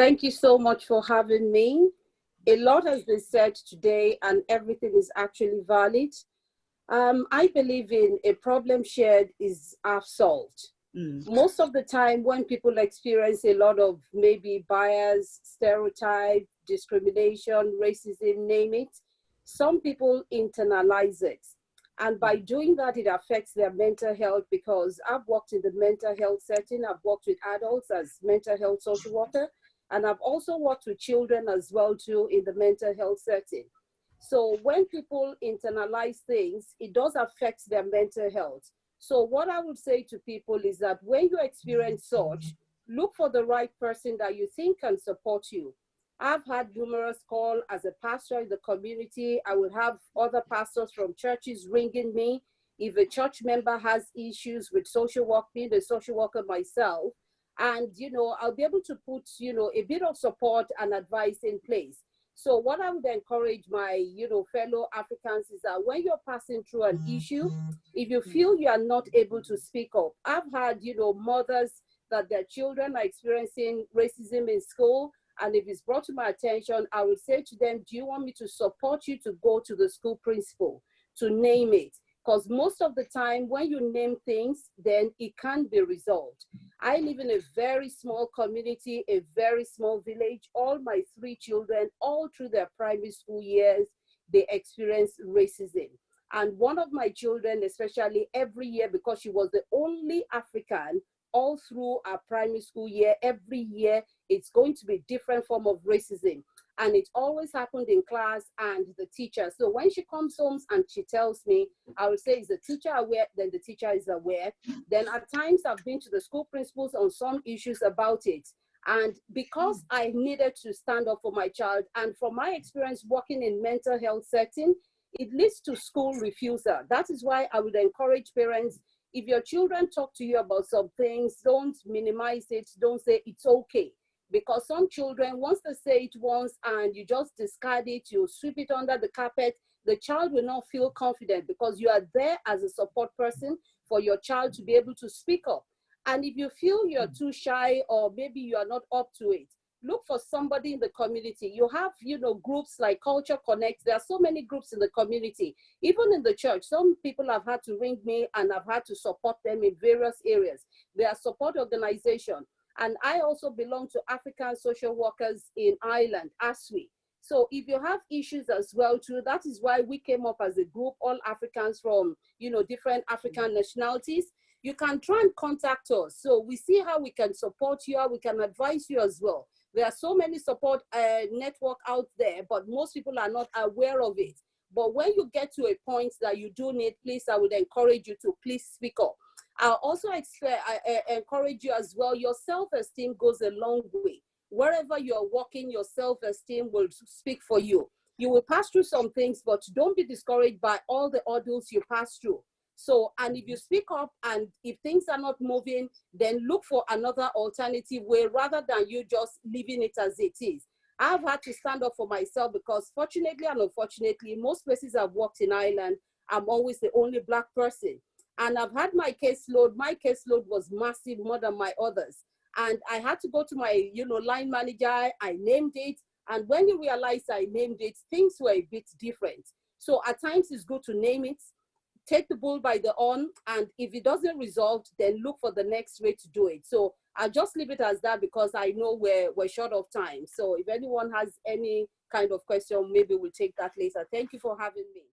Thank you so much for having me. A lot has been said today and everything is actually valid. I believe in a problem shared is half solved. Most of the time when people experience a lot of maybe bias, stereotype, discrimination, racism, name it, some people internalize it. And by doing that, it affects their mental health, because I've worked in the mental health setting. I've worked with adults as mental health social worker, and I've also worked with children as well too in the mental health setting. So when people internalize things, it does affect their mental health. So what I would say to people is that when you experience such, look for the right person that you think can support you. I've had numerous calls as a pastor in the community. I would have other pastors from churches ringing me. If a church member has issues with social work, being a social worker myself, and, I'll be able to put, a bit of support and advice in place. So what I would encourage my, fellow Africans is that when you're passing through an issue, if you feel you are not able to speak up, I've had, mothers that their children are experiencing racism in school. And if it's brought to my attention, I would say to them, do you want me to support you to go to the school principal to name it? Because most of the time when you name things, then it can be resolved. I live in a very small community, a very small village. All my 3 children, all through their primary school years, they experienced racism. And one of my children, especially every year, because she was the only African, all through our primary school year, every year, it's going to be different form of racism. And it always happened in class and the teacher. So when she comes home and she tells me, I would say, is the teacher aware? Then the teacher is aware. Then at times I've been to the school principals on some issues about it. And because I needed to stand up for my child, and from my experience working in mental health setting, it leads to school refusal. That is why I would encourage parents, if your children talk to you about some things, don't minimize it. Don't say it's okay. Because some children, once they say it once and you just discard it, you sweep it under the carpet, the child will not feel confident, because you are there as a support person for your child to be able to speak up. And if you feel you're too shy, or maybe you are not up to it, look for somebody in the community. You have, groups like Culture Connect. There are so many groups in the community. Even in the church, some people have had to ring me and I've had to support them in various areas. There are support organizations. And I also belong to African Social Workers in Ireland, ASWI. So if you have issues as well too, that is why we came up as a group, all Africans from, different African nationalities. You can try and contact us. So we see how we can support you, how we can advise you as well. There are so many support network out there, but most people are not aware of it. But when you get to a point that you do need, please, I would encourage you to please speak up. I'll also encourage you as well. Your self-esteem goes a long way. Wherever you're working, your self-esteem will speak for you. You will pass through some things, but don't be discouraged by all the ordeals you pass through. So, and if you speak up and if things are not moving, then look for another alternative way rather than you just leaving it as it is. I've had to stand up for myself, because fortunately and unfortunately, most places I've worked in Ireland, I'm always the only Black person. And I've had my caseload. My caseload was massive, more than my others. And I had to go to my, line manager. I named it. And when he realized I named it, things were a bit different. So at times it's good to name it, take the bull by the horn. And if it doesn't resolve, then look for the next way to do it. So I'll just leave it as that, because I know we're short of time. So if anyone has any kind of question, maybe we'll take that later. Thank you for having me.